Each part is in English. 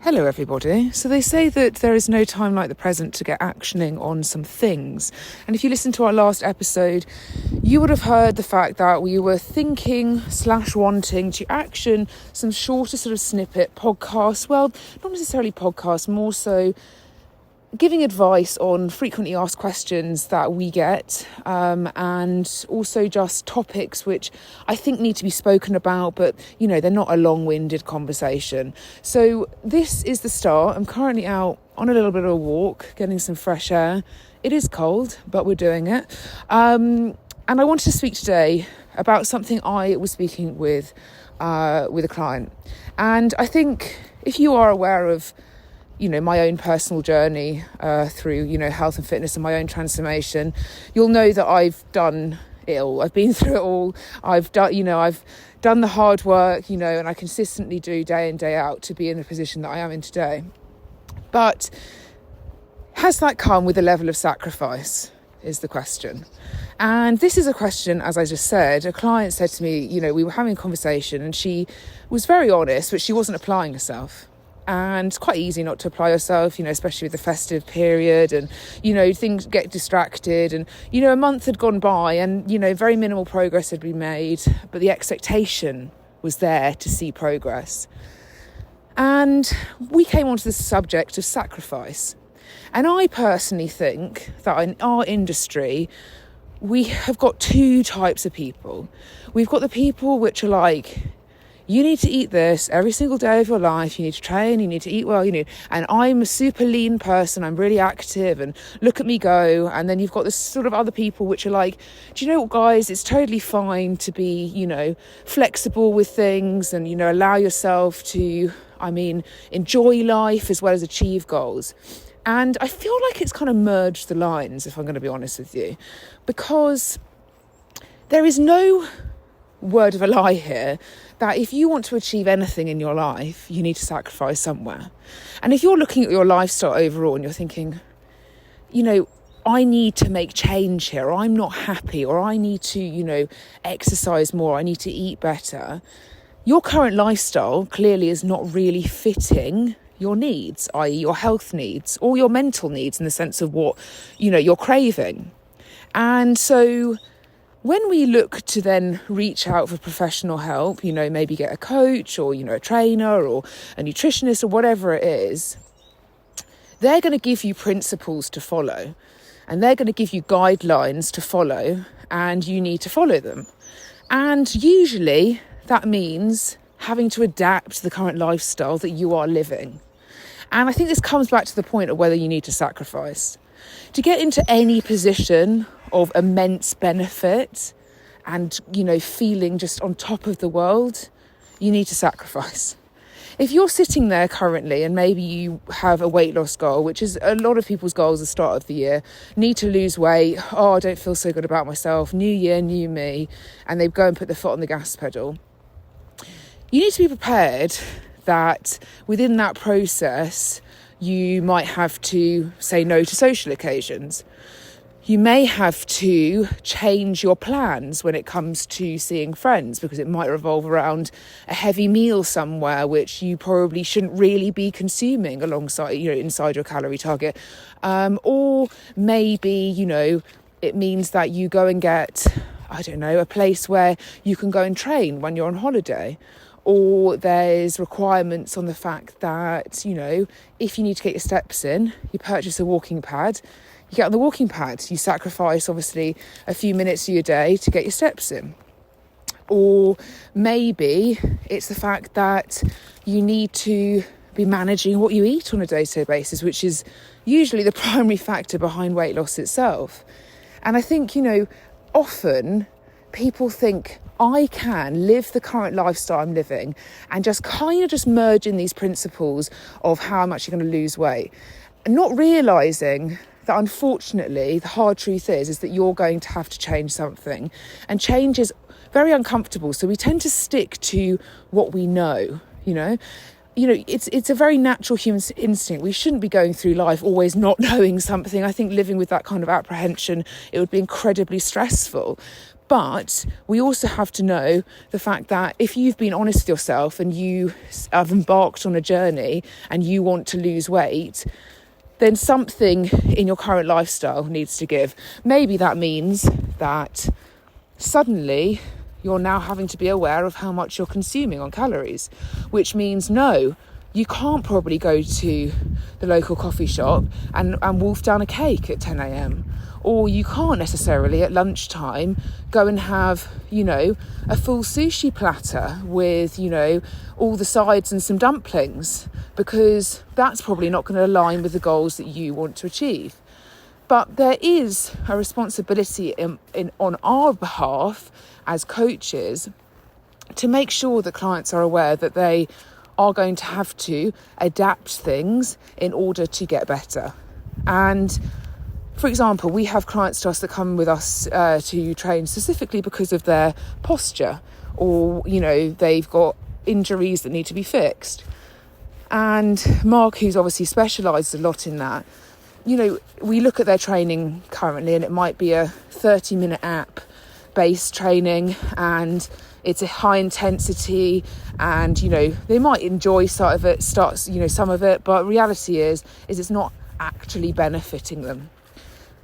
Hello everybody. So they say that there is no time like the present to get actioning on some things. And if you listen to our last episode, you would have heard the fact that we were thinking/wanting to action some shorter sort of snippet podcasts. Well, not necessarily podcasts, more so giving advice on frequently asked questions that we get, and also just topics which I think need to be spoken about, but they're not a long-winded conversation. So this is the start. I'm currently out on a little bit of a walk, getting some fresh air. It is cold, but we're doing it. And I wanted to speak today about something I was speaking with a client. And I think if you are aware of my own personal journey through, health and fitness and my own transformation, you'll know that I've done it all. I've been through it all. I've done the hard work, and I consistently do day in, day out to be in the position that I am in today. But has that come with a level of sacrifice is the question. And this is a question, as I just said, a client said to me, we were having a conversation and she was very honest, but she wasn't applying herself. And it's quite easy not to apply yourself, especially with the festive period and, things get distracted. And, a month had gone by and, very minimal progress had been made, but the expectation was there to see progress. And we came onto the subject of sacrifice. And I personally think that in our industry, we have got two types of people. We've got the people which are like, you need to eat this every single day of your life. You need to train, you need to eat well, and I'm a super lean person. I'm really active and look at me go. And then you've got this sort of other people which are like, do you know what, guys, it's totally fine to be, flexible with things and, allow yourself to, enjoy life as well as achieve goals. And I feel like it's kind of merged the lines, if I'm going to be honest with you, because there is no word of a lie here that if you want to achieve anything in your life, you need to sacrifice somewhere. And if you're looking at your lifestyle overall and you're thinking, I need to make change here, or I'm not happy, or I need to, exercise more, I need to eat better, your current lifestyle clearly is not really fitting your needs, i.e. your health needs, or your mental needs in the sense of what, you're craving. And so when we look to then reach out for professional help, maybe get a coach or, a trainer or a nutritionist or whatever it is, they're going to give you principles to follow and they're going to give you guidelines to follow and you need to follow them. And usually that means having to adapt to the current lifestyle that you are living. And I think this comes back to the point of whether you need to sacrifice. To get into any position of immense benefit and, feeling just on top of the world, you need to sacrifice. If you're sitting there currently and maybe you have a weight loss goal, which is a lot of people's goals at the start of the year, need to lose weight, I don't feel so good about myself, new year, new me, and they go and put their foot on the gas pedal. You need to be prepared that within that process, you might have to say no to social occasions. You may have to change your plans when it comes to seeing friends because it might revolve around a heavy meal somewhere which you probably shouldn't really be consuming alongside, inside your calorie target. Or maybe, it means that you go and get, a place where you can go and train when you're on holiday. Or there's requirements on the fact that, if you need to get your steps in, you purchase a walking pad, you get on the walking pad, you sacrifice obviously a few minutes of your day to get your steps in. Or maybe it's the fact that you need to be managing what you eat on a day-to-day basis, which is usually the primary factor behind weight loss itself. And I think, often people think, I can live the current lifestyle I'm living and just merge in these principles of how much you're going to lose weight. And not realising that unfortunately the hard truth is that you're going to have to change something. And change is very uncomfortable. So we tend to stick to what we know, it's a very natural human instinct. We shouldn't be going through life always not knowing something. I think living with that kind of apprehension, it would be incredibly stressful. But we also have to know the fact that if you've been honest with yourself and you have embarked on a journey and you want to lose weight, then something in your current lifestyle needs to give. Maybe that means that suddenly you're now having to be aware of how much you're consuming on calories, which means no, you can't probably go to the local coffee shop and wolf down a cake at 10 a.m. Or you can't necessarily at lunchtime go and have, a full sushi platter with, all the sides and some dumplings, because that's probably not going to align with the goals that you want to achieve. But there is a responsibility on our behalf as coaches to make sure that clients are aware that they are going to have to adapt things in order to get better. And for example, we have clients to us that come with us to train specifically because of their posture, or, they've got injuries that need to be fixed. And Mark, who's obviously specialised a lot in that, we look at their training currently, and it might be a 30-minute app-based training, and it's a high intensity, and, they might enjoy some of it, but reality is it's not actually benefiting them.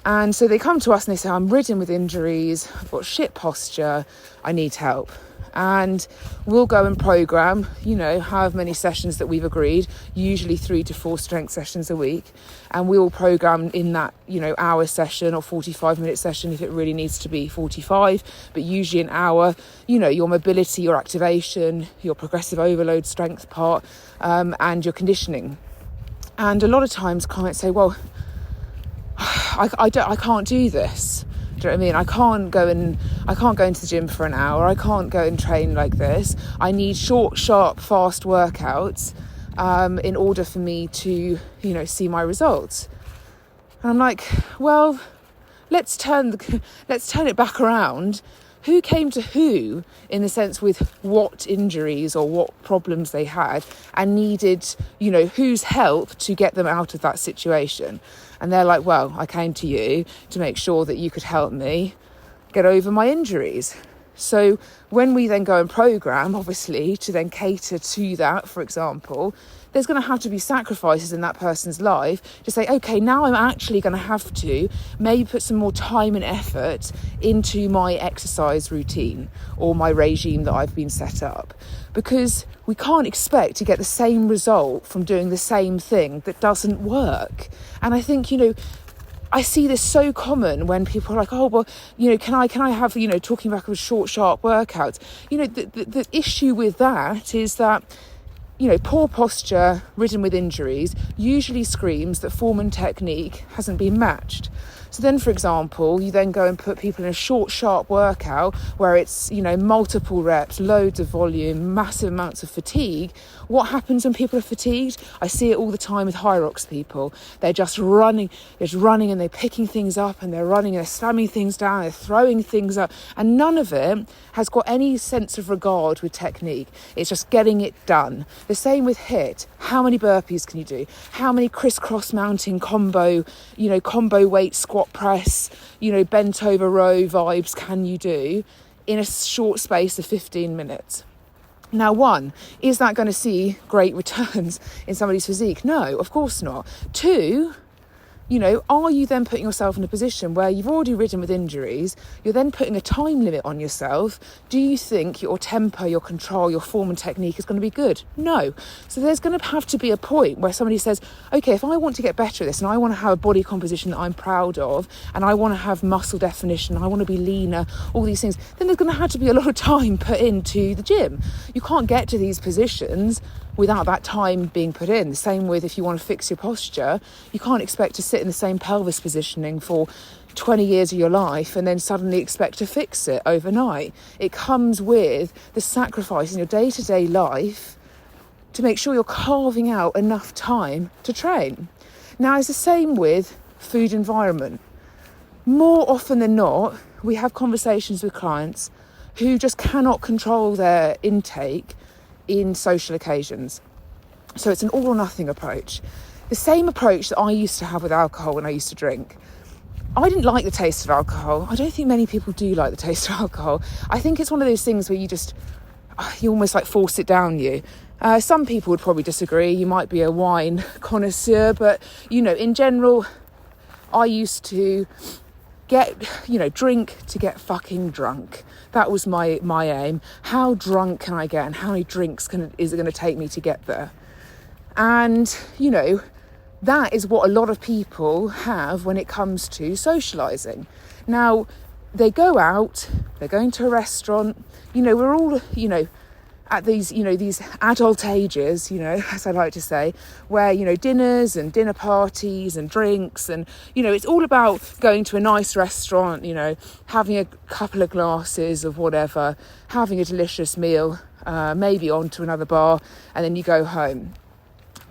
And so they come to us and they say, I'm ridden with injuries, I've got shit posture, I need help. And we'll go and program, however many sessions that we've agreed, usually 3 to 4 strength sessions a week. And we will program in that, hour session or 45-minute session if it really needs to be 45, but usually an hour, your mobility, your activation, your progressive overload strength part, and your conditioning. And a lot of times clients say, well, I can't do this. Do you know what I mean? I can't go into the gym for an hour. I can't go and train like this. I need short, sharp, fast workouts in order for me to, see my results. And I'm like, well, let's turn it back around. Who came to who in the sense with what injuries or what problems they had and needed, whose help to get them out of that situation? And they're like, well, I came to you to make sure that you could help me get over my injuries. So when we then go and program, obviously, to then cater to that, for example, there's going to have to be sacrifices in that person's life to say, okay, now I'm actually going to have to maybe put some more time and effort into my exercise routine or my regime that I've been set up. Because we can't expect to get the same result from doing the same thing that doesn't work. And I think, I see this so common when people are like, oh, well, can I have, talking about short, sharp workouts. The issue with that is that, poor posture ridden with injuries usually screams that form and technique hasn't been matched. So then, for example, you then go and put people in a short, sharp workout where it's, multiple reps, loads of volume, massive amounts of fatigue. What happens when people are fatigued? I see it all the time with Hyrox people. They're just running and they're picking things up and they're running and they're slamming things down, they're throwing things up, and none of it has got any sense of regard with technique. It's just getting it done. The same with HIIT. How many burpees can you do? How many crisscross mounting combo weight squat press, bent over row vibes can you do in a short space of 15 minutes? Now, one, is that going to see great returns in somebody's physique? No, of course not. Two, are you then putting yourself in a position where you've already ridden with injuries, you're then putting a time limit on yourself? Do you think your tempo, your control, your form and technique is going to be good? No. So there's going to have to be a point where somebody says, okay, if I want to get better at this and I want to have a body composition that I'm proud of and I want to have muscle definition, I want to be leaner, all these things, then there's going to have to be a lot of time put into the gym. You can't get to these positions without that time being put in. The same with if you want to fix your posture, you can't expect to sit in the same pelvis positioning for 20 years of your life and then suddenly expect to fix it overnight. It comes with the sacrifice in your day-to-day life to make sure you're carving out enough time to train. Now, it's the same with food environment. More often than not, we have conversations with clients who just cannot control their intake in social occasions. So it's an all or nothing approach. The same approach that I used to have with alcohol when I used to drink. I didn't like the taste of alcohol. I don't think many people do like the taste of alcohol. I think it's one of those things where you almost like force it down you. Some people would probably disagree. You might be a wine connoisseur, but, in general, I used to drink to get fucking drunk. That was my aim. How drunk can I get, and how many drinks is it going to take me to get there? And, that is what a lot of people have when it comes to socialising. Now, they go out, they're going to a restaurant, we're all, at these adult ages, as I like to say, where, dinners and dinner parties and drinks and, it's all about going to a nice restaurant, having a couple of glasses of whatever, having a delicious meal, maybe on to another bar, and then you go home.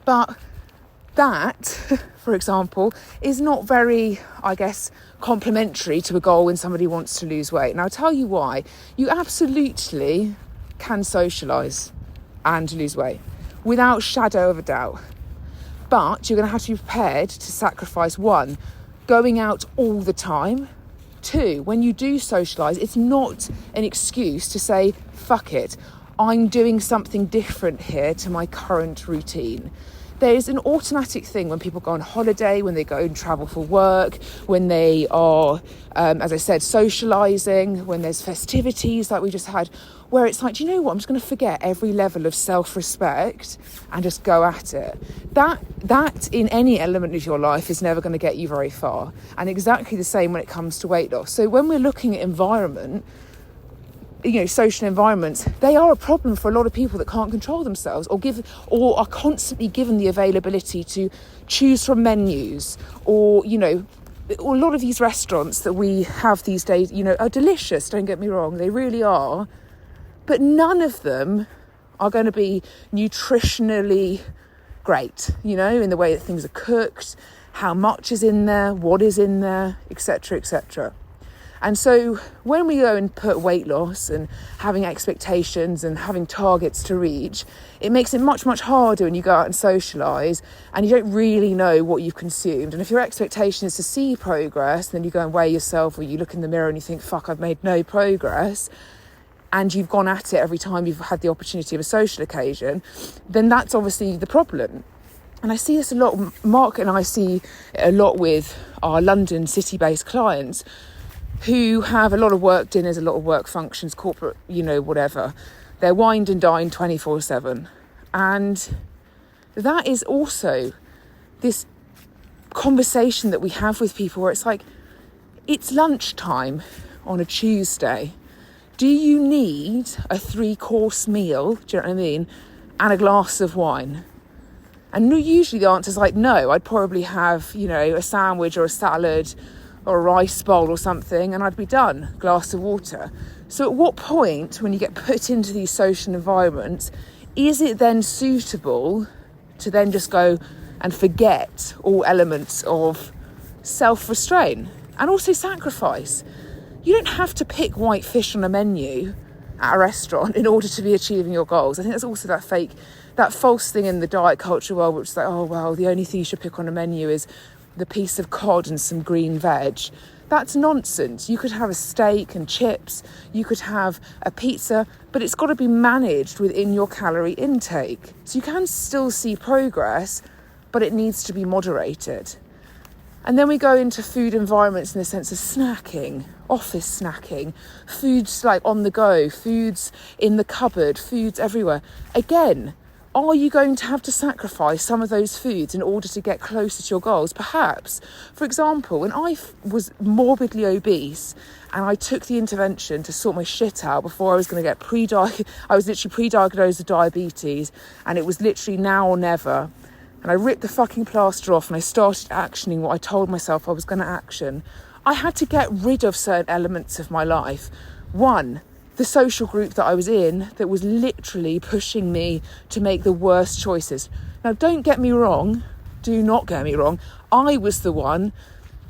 But that, for example, is not very, I guess, complementary to a goal when somebody wants to lose weight. And I'll tell you why. You absolutely can socialise and lose weight without shadow of a doubt. But you're going to have to be prepared to sacrifice, 1, going out all the time. 2, when you do socialise, it's not an excuse to say, fuck it, I'm doing something different here to my current routine. There's an automatic thing when people go on holiday, when they go and travel for work, when they are, as I said, socialising, when there's festivities like we just had, where it's like, do you know what? I'm just going to forget every level of self-respect and just go at it. That in any element of your life is never going to get you very far. And exactly the same when it comes to weight loss. So when we're looking at environment, social environments, they are a problem for a lot of people that can't control themselves or are constantly given the availability to choose from menus or a lot of these restaurants that we have these days, are delicious, don't get me wrong, they really are, but none of them are going to be nutritionally great, in the way that things are cooked, how much is in there, what is in there, etc., etc. And so when we go and put weight loss and having expectations and having targets to reach, it makes it much, much harder when you go out and socialise and you don't really know what you've consumed. And if your expectation is to see progress, then you go and weigh yourself or you look in the mirror and you think, fuck, I've made no progress, and you've gone at it every time you've had the opportunity of a social occasion, then that's obviously the problem. And I see this a lot, Mark and I see it a lot with our London city-based clients who have a lot of work dinners, a lot of work functions, corporate, whatever. They're wined and dined 24/7. And that is also this conversation that we have with people where it's like, it's lunchtime on a Tuesday. Do you need a 3-course meal, do you know what I mean, and a glass of wine? And usually the answer is like, no, I'd probably have, a sandwich or a salad or a rice bowl or something, and I'd be done, glass of water. So at what point, when you get put into these social environments, is it then suitable to then just go and forget all elements of self-restraint and also sacrifice? You don't have to pick white fish on a menu at a restaurant in order to be achieving your goals. I think that's also that false thing in the diet culture world, which is like, oh, well, the only thing you should pick on a menu is the piece of cod and some green veg. That's nonsense. You could have a steak and chips, you could have a pizza, but it's got to be managed within your calorie intake. So you can still see progress, but it needs to be moderated. And then we go into food environments in the sense of snacking, office snacking, foods like on the go, foods in the cupboard, foods everywhere. Again, are you going to have to sacrifice some of those foods in order to get closer to your goals? Perhaps. For example, when I was morbidly obese and I took the intervention to sort my shit out before I was going to get I was literally pre-diagnosed with diabetes, and it was literally now or never. And I ripped the fucking plaster off and I started actioning what I told myself I was going to action. I had to get rid of certain elements of my life. 1, the social group that I was in that was literally pushing me to make the worst choices. Now, don't get me wrong. Do not get me wrong. I was the one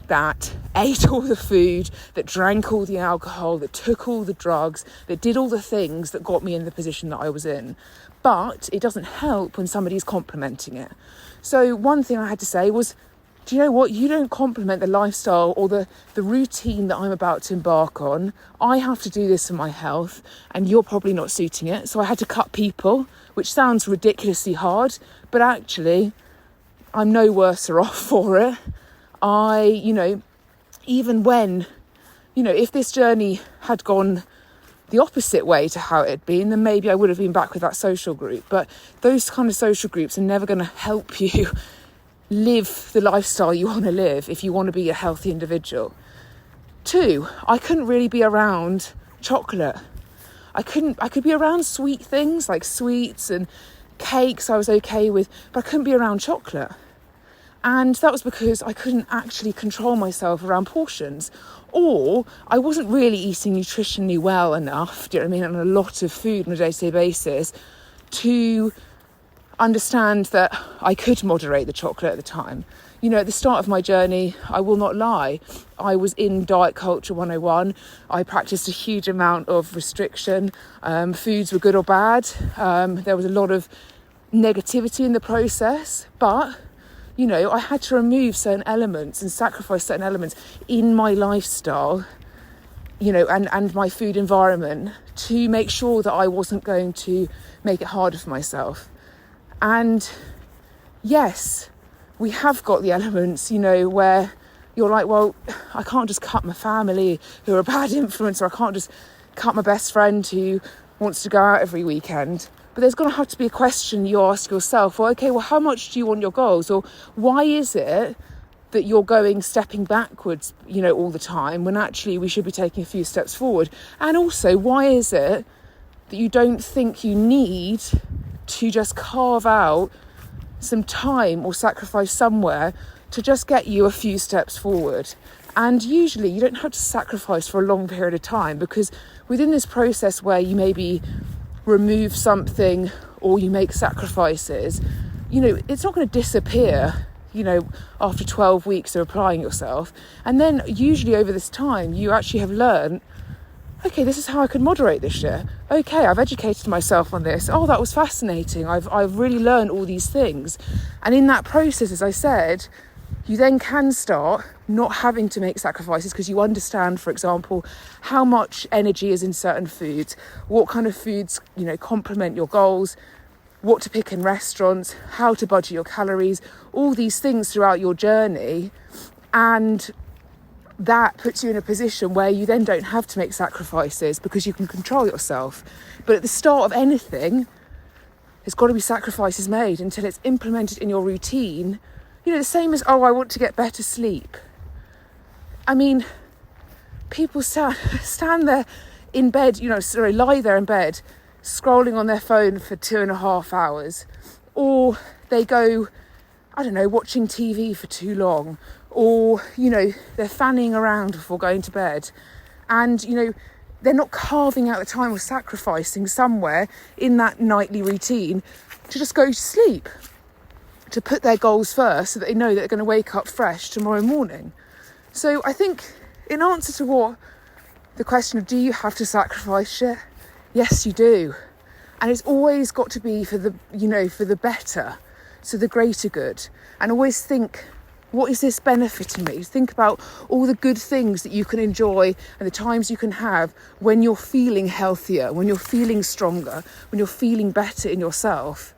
that ate all the food, that drank all the alcohol, that took all the drugs, that did all the things that got me in the position that I was in. But it doesn't help when somebody's complimenting it. So one thing I had to say was, do you know what? You don't complement the lifestyle or the routine that I'm about to embark on. I have to do this for my health, and you're probably not suiting it. So I had to cut people, which sounds ridiculously hard, but actually I'm no worse off for it. Even when, if this journey had gone the opposite way to how it had been, then maybe I would have been back with that social group. But those kind of social groups are never going to help you live the lifestyle you want to live if you want to be a healthy individual. 2, I couldn't really be around chocolate. I could be around sweet things like sweets and cakes I was okay with, but I couldn't be around chocolate. And that was because I couldn't actually control myself around portions, or I wasn't really eating nutritionally well enough, do you know what I mean, and a lot of food on a day-to-day basis to understand that I could moderate the chocolate at the time. At the start of my journey, I will not lie, I was in Diet Culture 101. I practiced a huge amount of restriction. Foods were good or bad. There was a lot of negativity in the process, but I had to remove certain elements and sacrifice certain elements in my lifestyle, and my food environment to make sure that I wasn't going to make it harder for myself. And yes, we have got the elements, where you're like, well, I can't just cut my family who are a bad influence, or I can't just cut my best friend who wants to go out every weekend. But there's going to have to be a question you ask yourself. Well, okay, how much do you want your goals? Or why is it that you're stepping backwards, all the time, when actually we should be taking a few steps forward? And also, why is it that you don't think you need to just carve out some time or sacrifice somewhere to just get you a few steps forward? And usually you don't have to sacrifice for a long period of time, because within this process where you maybe remove something or you make sacrifices, it's not going to disappear, after 12 weeks of applying yourself. And then usually over this time you actually have learned, okay, this is how I could moderate this shit. Okay, I've educated myself on this. Oh, that was fascinating. I've really learned all these things. And in that process, as I said, you then can start not having to make sacrifices, because you understand, for example, how much energy is in certain foods, what kind of foods, complement your goals, what to pick in restaurants, how to budget your calories, all these things throughout your journey. And that puts you in a position where you then don't have to make sacrifices, because you can control yourself. But at the start of anything, there's got to be sacrifices made until it's implemented in your routine. The same as, I want to get better sleep. I mean, people stand there in bed, lie there in bed, scrolling on their phone for 2.5 hours. Or they go, watching TV for too long. Or, they're fanning around before going to bed. And, they're not carving out the time or sacrificing somewhere in that nightly routine to just go to sleep, to put their goals first so that they know that they're going to wake up fresh tomorrow morning. So I think in answer to what the question of, do you have to sacrifice shit? Yes, you do. And it's always got to be for the better, so the greater good. And always think, what is this benefiting me? Think about all the good things that you can enjoy and the times you can have when you're feeling healthier, when you're feeling stronger, when you're feeling better in yourself.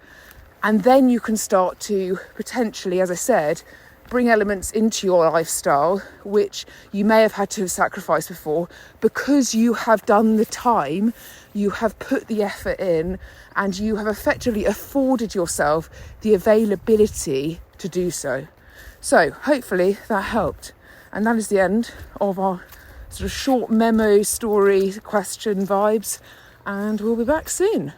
And then you can start to potentially, as I said, bring elements into your lifestyle which you may have had to sacrifice before, because you have done the time, you have put the effort in, and you have effectively afforded yourself the availability to do so. So hopefully that helped. And that is the end of our sort of short memo story question vibes, and we'll be back soon.